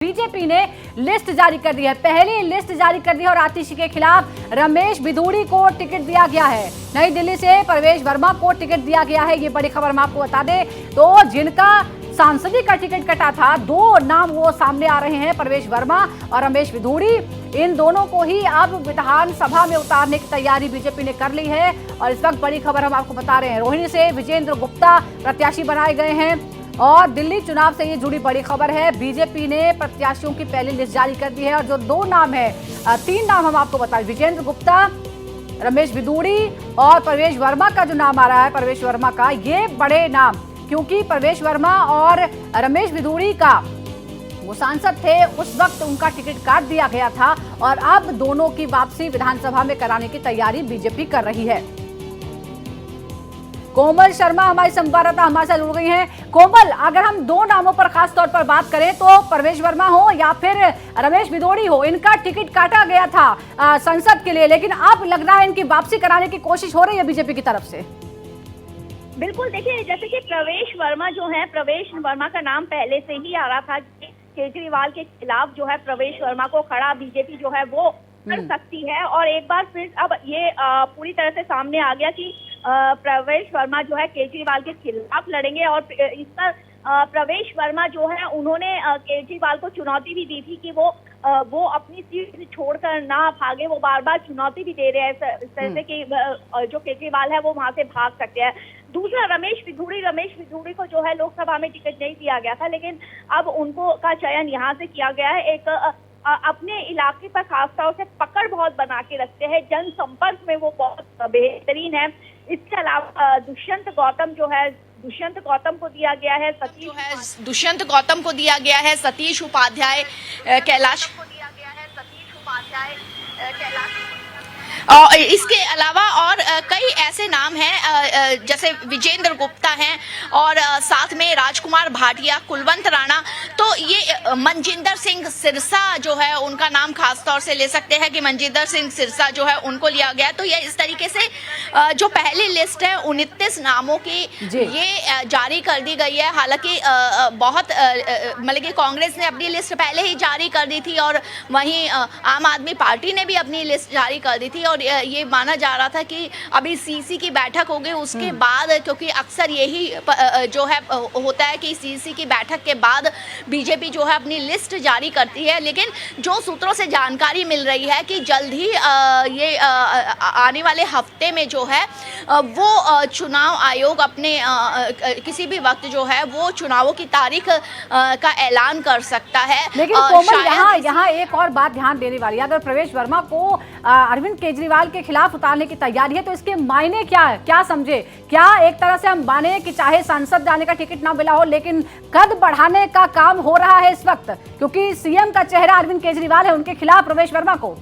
BJP ने list जारी कर दी है, पहली लिस्ट जारी कर दी है और आतिशी के खिलाफ रमेश भिदूड़ी को टिकट दिया गया है। नई दिल्ली से प्रवेश वर्मा को टिकट दिया गया है, ये बड़ी खबर हम आपको बता दें। तो जिनका सांसदी का टिकट कटा था, दो नाम वो सामने आ रहे हैं, प्रवेश वर्मा और रमेश भिदूड़ी। इन दोनों को ही अब विधानसभा में उतारने की तैयारी बीजेपी ने कर ली है। और इस वक्त बड़ी खबर हम आपको बता रहे हैं, रोहिणी से विजेंद्र गुप्ता प्रत्याशी बनाए गए हैं और दिल्ली चुनाव से ये जुड़ी बड़ी खबर है। बीजेपी ने प्रत्याशियों की पहली लिस्ट जारी कर दी है और जो दो नाम है, तीन नाम हम आपको बताएं, विजेंद्र गुप्ता, रमेश भिदूड़ी और प्रवेश वर्मा का जो नाम आ रहा है, प्रवेश वर्मा का, ये बड़े नाम, क्योंकि प्रवेश वर्मा और रमेश भिदूड़ी का वो सांसद थे, उस वक्त उनका टिकट काट दिया गया था और अब दोनों की वापसी विधानसभा में कराने की तैयारी बीजेपी कर रही है। कोमल शर्मा हमारी संवाददाता हमारे साथ जुड़ गई हैं। कोमल, अगर हम दो नामों पर खास तौर पर बात करें तो प्रवेश वर्मा हो या फिर रमेश भिदूड़ी हो, इनका टिकट काटा गया था संसद के लिए, लेकिन अब लग रहा है इनकी वापसी कराने की कोशिश हो रही है बीजेपी की तरफ से। बिल्कुल, देखिए जैसे कि प्रवेश वर्मा जो है, प्रवेश वर्मा का नाम पहले से ही आ रहा था, केजरीवाल के खिलाफ जो है प्रवेश वर्मा को खड़ा बीजेपी जो है वो कर सकती है। और एक बार फिर अब ये पूरी तरह से सामने आ गया कि प्रवेश वर्मा जो है केजरीवाल के खिलाफ लड़ेंगे। और इस पर प्रवेश वर्मा जो है उन्होंने केजरीवाल को चुनौती भी दी थी कि वो अपनी सीट छोड़कर ना भागे। वो बार बार चुनौती भी दे रहे हैं इस तरह से कि जो केजरीवाल है वो वहां से भाग सकते हैं। दूसरा रमेश भिदूड़ी को जो है लोकसभा में टिकट नहीं दिया गया था, लेकिन अब उनको का चयन यहाँ से किया गया है। एक अपने इलाके पर खासतौर से पकड़ बहुत बना के रखते हैं, जनसंपर्क में वो बहुत बेहतरीन है। इसके अलावा दुष्यंत गौतम को दिया गया है, दुष्यंत गौतम को दिया गया है, सतीश उपाध्याय, कैलाश और इसके अलावा और कई ऐसे नाम हैं जैसे विजेंद्र गुप्ता हैं और साथ में राजकुमार भाटिया, कुलवंत राणा। तो ये मनजिंदर सिंह सिरसा जो है उनका नाम खास तौर से ले सकते हैं कि मनजिंदर सिंह सिरसा जो है उनको लिया गया। तो ये इस तरीके से जो पहली लिस्ट है 29 नामों की ये जारी कर दी गई है। हालांकि बहुत मतलब कि कांग्रेस ने अपनी लिस्ट पहले ही जारी कर दी थी और वहीं आम आदमी पार्टी ने भी अपनी लिस्ट जारी कर दी थी और ये माना जा रहा था कि अभी सीसी की बैठक होगी उसके बाद, क्योंकि अक्सर यही जो है होता है कि सीसी की बैठक के बाद बीजेपी जो है अपनी लिस्ट जारी करती है। लेकिन जो सूत्रों से जानकारी मिल रही है कि जल्द ही ये आने वाले हफ्ते में जो है वो चुनाव आयोग अपने किसी भी वक्त जो है वो चुनावों की तारीख का ऐलान कर सकता है। लेकिन कोमल यहाँ एक और बात ध्यान देने वाली है, अगर प्रवेश वर्मा को अरविंद केजरीवाल के खिलाफ उतारने की तैयारी है तो इसके मायने क्या है, क्या समझे? क्या एक तरह से हम माने कि चाहे सांसद जाने का टिकट ना मिला हो लेकिन कद बढ़ाने का काम हो रहा है इस वक्त, क्योंकि सीएम का चेहरा अरविंद केजरीवाल है, उनके खिलाफ प्रवेश वर्मा को?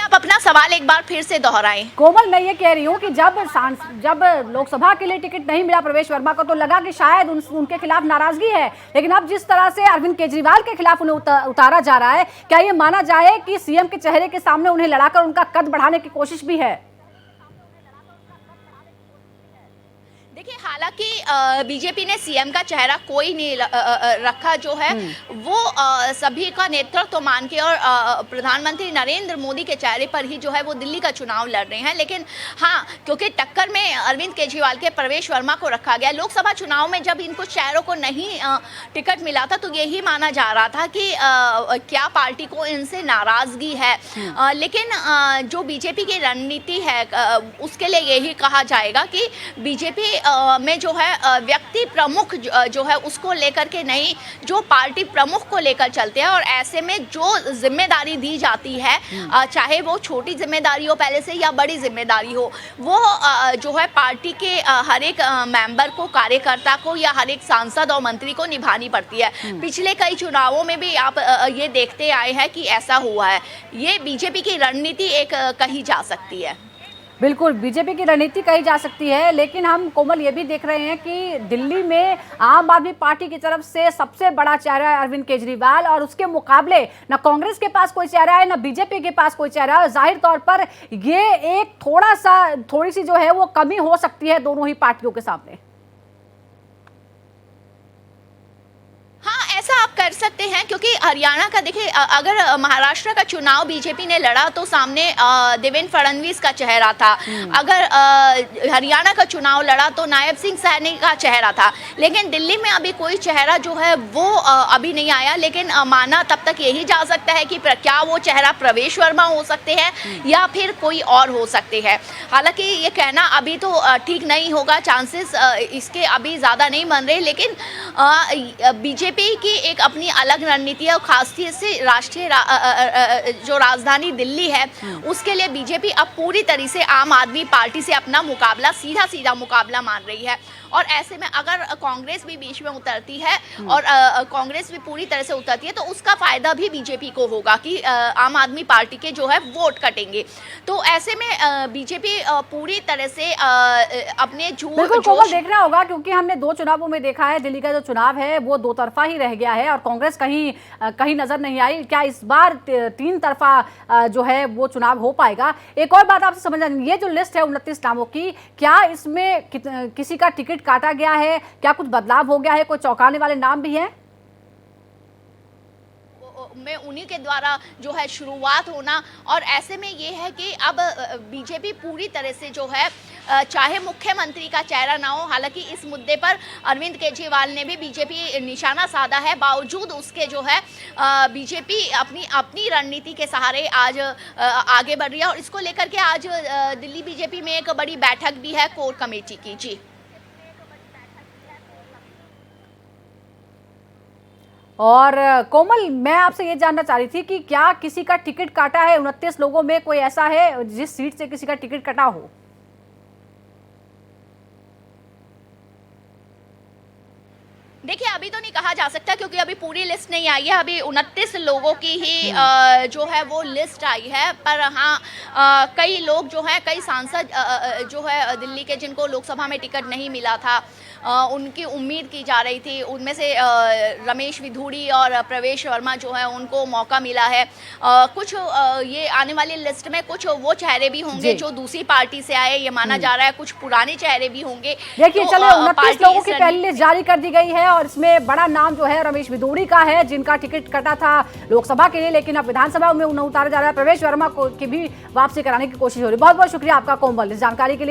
आप अपना सवाल एक बार फिर से दोहराएं। कोमल, मैं ये कह रही हूँ कि जब लोकसभा के लिए टिकट नहीं मिला प्रवेश वर्मा को तो लगा कि शायद उनके खिलाफ नाराजगी है, लेकिन अब जिस तरह से अरविंद केजरीवाल के खिलाफ उन्हें उतारा जा रहा है, क्या ये माना जाए कि सीएम के चेहरे के सामने उन्हें लड़ाकर उनका कद बढ़ाने की कोशिश भी है? देखिए, हालांकि बीजेपी ने सीएम का चेहरा कोई नहीं रखा जो है वो सभी का नेतृत्व मान के और प्रधानमंत्री नरेंद्र मोदी के चेहरे पर ही जो है वो दिल्ली का चुनाव लड़ रहे हैं। लेकिन हाँ, क्योंकि टक्कर में अरविंद केजरीवाल के प्रवेश वर्मा को रखा गया, लोकसभा चुनाव में जब इन कुछ चेहरों को नहीं टिकट मिला था तो यही माना जा रहा था कि क्या पार्टी को इनसे नाराजगी है। लेकिन जो बीजेपी की रणनीति है उसके लिए यही कहा जाएगा कि बीजेपी में जो है व्यक्ति प्रमुख जो है उसको लेकर के नहीं, जो पार्टी प्रमुख को लेकर चलते हैं। और ऐसे में जो जिम्मेदारी दी जाती है, चाहे वो छोटी जिम्मेदारी हो पहले से या बड़ी जिम्मेदारी हो, वो जो है पार्टी के हर एक मेंबर को, कार्यकर्ता को या हर एक सांसद और मंत्री को निभानी पड़ती है। पिछले कई चुनावों में भी आप ये देखते आए हैं कि ऐसा हुआ है। ये बीजेपी की रणनीति एक कही जा सकती है। बिल्कुल, बीजेपी की रणनीति कही जा सकती है, लेकिन हम कोमल ये भी देख रहे हैं कि दिल्ली में आम आदमी पार्टी की तरफ से सबसे बड़ा चेहरा है अरविंद केजरीवाल और उसके मुकाबले न कांग्रेस के पास कोई चेहरा है न बीजेपी के पास कोई चेहरा है। जाहिर तौर पर ये एक थोड़ी सी जो है वो कमी हो सकती है दोनों ही पार्टियों के सामने। ऐसा आप कर सकते हैं, क्योंकि हरियाणा का देखिए, अगर महाराष्ट्र का चुनाव बीजेपी ने लड़ा तो सामने देवेंद्र फडणवीस का चेहरा था। अगर हरियाणा का चुनाव लड़ा तो नायब सिंह सैनी का चेहरा था। लेकिन दिल्ली में अभी कोई चेहरा जो है वो अभी नहीं आया। लेकिन माना तब तक यही जा सकता है कि क्या वो चेहरा प्रवेश वर्मा हो सकते हैं या फिर कोई और हो सकते हैं। हालांकि ये कहना अभी तो ठीक नहीं होगा, चांसेस इसके अभी ज़्यादा नहीं बन रहे। लेकिन बीजेपी की एक अपनी अलग रणनीति है और खासियत से राष्ट्रीय जो राजधानी दिल्ली है उसके लिए बीजेपी अब पूरी तरह से आम आदमी पार्टी से अपना मुकाबला सीधा मुकाबला मान रही है। और ऐसे में अगर कांग्रेस भी बीच में उतरती है और कांग्रेस भी पूरी तरह से उतरती है तो उसका फायदा भी बीजेपी को होगा कि आम आदमी पार्टी के जो है वोट कटेंगे। तो ऐसे में बीजेपी पूरी तरह से अपने बिल्कुल कोमल देखना होगा, क्योंकि हमने 2 चुनावों में देखा है दिल्ली का जो चुनाव है वो 2 तरफा ही रह गया है और कांग्रेस कहीं नजर नहीं आई। क्या इस बार 3 तरफा जो है वो चुनाव हो पाएगा? एक और बात आपसे समझना, ये जो लिस्ट है 29 नामों की, क्या इसमें किसी का टिकट काटा गया है? क्या कुछ बदलाव हो गया है? कोई चौंकाने वाले नाम भी हैं? में उन्हीं के द्वारा जो है शुरुआत होना। और ऐसे में ये है कि अब बीजेपी पूरी तरह से जो है चाहे मुख्यमंत्री का चेहरा ना हो, हालांकि इस मुद्दे पर अरविंद केजरीवाल ने भी बीजेपी निशाना साधा है, बावजूद उसके जो है बीजेपी अपनी रणनीति के सहारे आज आगे बढ़ रही है। और इसको लेकर के आज दिल्ली बीजेपी में एक बड़ी बैठक भी है कोर कमेटी की। जी और कोमल, मैं आपसे ये जानना चाह रही थी कि क्या किसी का टिकट काटा है? 29 लोगों में कोई ऐसा है जिस सीट से किसी का टिकट कटा हो? देखिए, अभी तो नहीं कहा जा सकता क्योंकि अभी पूरी लिस्ट नहीं आई है। अभी 29 लोगों की ही जो है वो लिस्ट आई है। पर हाँ, कई लोग जो हैं, कई सांसद जो है दिल्ली के, जिनको लोकसभा में टिकट नहीं मिला था, उनकी उम्मीद की जा रही थी। उनमें से रमेश बिधूड़ी और प्रवेश वर्मा जो है उनको मौका मिला है। कुछ ये आने वाली लिस्ट में कुछ वो चेहरे भी होंगे जो दूसरी पार्टी से आए, ये माना जा रहा है। कुछ पुराने चेहरे भी होंगे। देखिए, चलो 29 लोगों की पहली लिस्ट जारी कर दी गई है और इसमें बड़ा नाम जो है रमेश बिधूड़ी का है, जिनका टिकट कटा था लोकसभा के लिए, लेकिन अब विधानसभा में उन्हें उतारा जा रहा है। प्रवेश वर्मा की भी वापसी कराने की कोशिश हो रही है। बहुत बहुत शुक्रिया आपका कोमल इस जानकारी के लिए।